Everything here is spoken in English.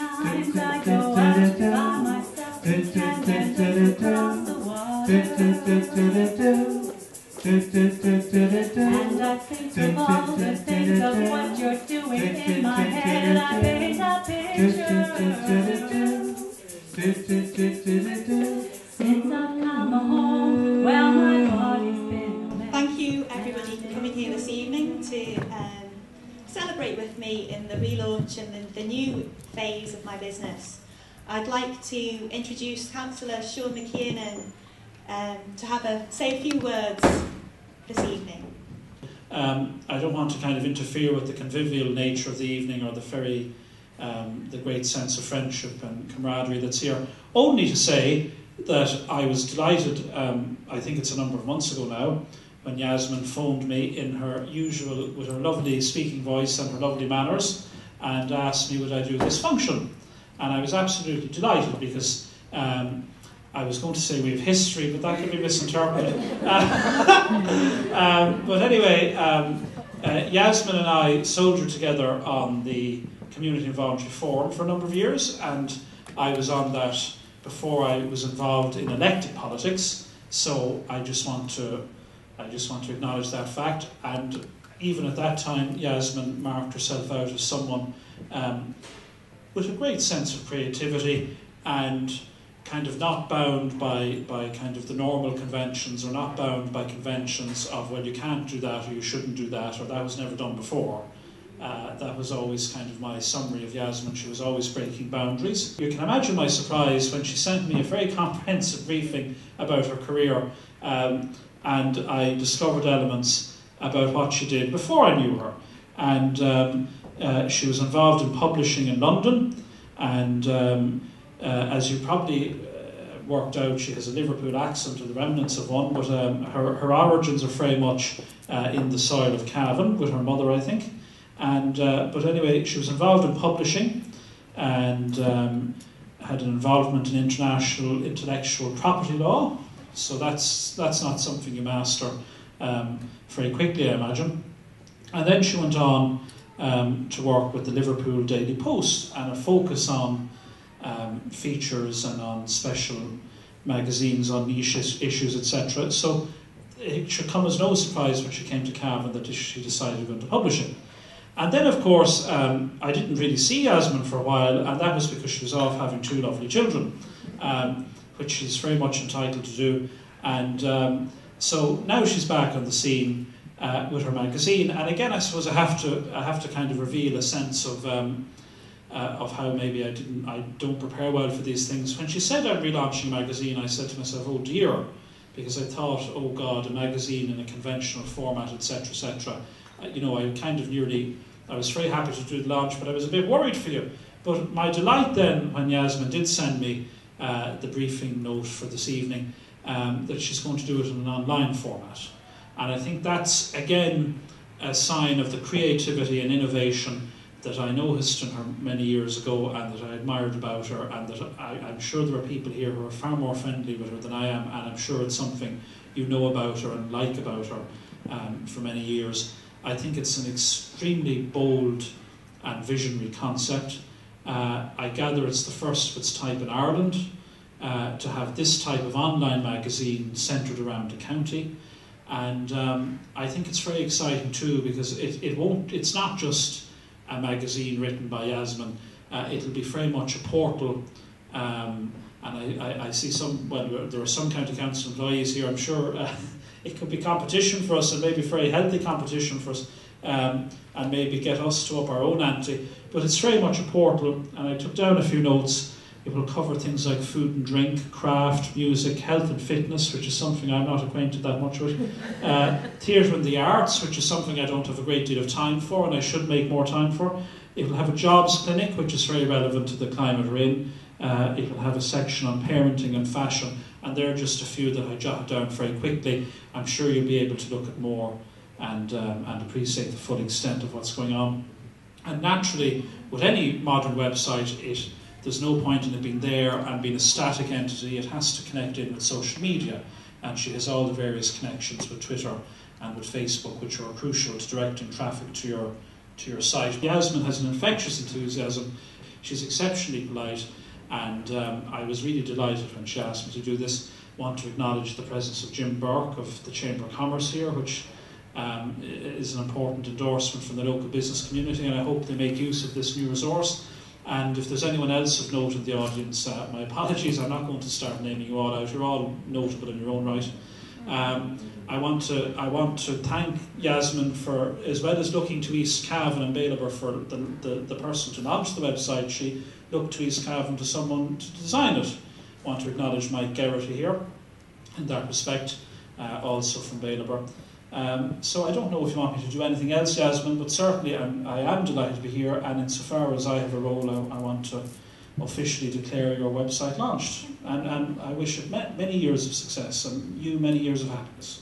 Sometimes I go out by myself and look across the water, and I think of all the things of what you're doing. In my head I paint a picture. Since I've come home, well, my body's been a mess. Thank you everybody for coming here this evening to celebrate with me in the relaunch and the new phase of my business. I'd like to introduce Councillor Sean McKiernan to say a few words this evening. I don't want to kind of interfere with the convivial nature of the evening or the great sense of friendship and camaraderie that's here. Only to say that I was delighted, I think it's a number of months ago now, when Yasmin phoned me in her usual, with her lovely speaking voice and her lovely manners, and asked me would I do this function. And I was absolutely delighted because I was going to say we have history, but that could be misinterpreted. But anyway, Yasmin and I soldiered together on the Community and Voluntary Forum for a number of years, and I was on that before I was involved in elected politics, so I just want to acknowledge that fact. And even at that time, Yasmin marked herself out as someone with a great sense of creativity and kind of not bound by kind of the normal conventions, or not bound by conventions of, well, you can't do that or you shouldn't do that, or that was never done before. That was always kind of my summary of Yasmin. She was always breaking boundaries. You can imagine my surprise when she sent me a very comprehensive briefing about her career, and I discovered elements about what she did before I knew her. And she was involved in publishing in London, and as you probably worked out, she has a Liverpool accent, or the remnants of one, but her origins are very much in the soil of Cavan, with her mother, I think. And but anyway, she was involved in publishing, and had an involvement in international intellectual property law. So that's not something you master very quickly, I imagine. And then she went on to work with the Liverpool Daily Post, and a focus on features and on special magazines on niche issues, etc. So it should come as no surprise when she came to Cavan that she decided to go into publishing. And then, of course, I didn't really see Yasmin for a while, and that was because she was off having two lovely children, which she's very much entitled to do. And so now she's back on the scene with her magazine. And again, I suppose I have to kind of reveal a sense of how maybe I don't prepare well for these things. When she said I'm relaunching a magazine, I said to myself, oh dear, because I thought, oh God, a magazine in a conventional format, etc., etc. You know, I was very happy to do the launch, but I was a bit worried for you. But my delight then, when Yasmin did send me the briefing note for this evening, that she's going to do it in an online format. And I think that's, again, a sign of the creativity and innovation that I noticed in her many years ago, and that I admired about her, and that I'm sure there are people here who are far more friendly with her than I am, and I'm sure it's something you know about her and like about her for many years. I think it's an extremely bold and visionary concept. I gather it's the first of its type in Ireland to have this type of online magazine centred around a county. And I think it's very exciting too, because it's not just a magazine written by Yasmin. It'll be very much a portal, and I see there are some county council employees here. I'm sure it could be competition for us, and maybe very healthy competition for us, and maybe get us to up our own ante. But it's very much a portal, and I took down a few notes. It will cover things like food and drink, craft, music, health and fitness, which is something I'm not acquainted that much with, theatre and the arts, which is something I don't have a great deal of time for, and I should make more time for. It will have a jobs clinic, which is very relevant to the climate we're in. It will have a section on parenting and fashion, and there are just a few that I jotted down very quickly. I'm sure you'll be able to look at more and appreciate the full extent of what's going on. And naturally, with any modern website, there's no point in it being there and being a static entity. It has to connect in with social media, and she has all the various connections with Twitter and with Facebook, which are crucial to directing traffic to your site. Yasmin has an infectious enthusiasm. She's exceptionally polite, and I was really delighted when she asked me to do this. I want to acknowledge the presence of Jim Burke of the Chamber of Commerce here, which is an important endorsement from the local business community, and I hope they make use of this new resource. And if there's anyone else of note in the audience, my apologies, I'm not going to start naming you all out. You're all notable in your own right. I want to thank Yasmin for, as well as looking to East Cavan and Baileber for the person to launch the website, she looked to East Cavan to someone to design it. I want to acknowledge Mike Gerrity here in that respect, also from Baileber. So I don't know if you want me to do anything else, Yasmin, but certainly I am delighted to be here, and insofar as I have a role, I want to officially declare your website launched. And I wish it many years of success and you many years of happiness.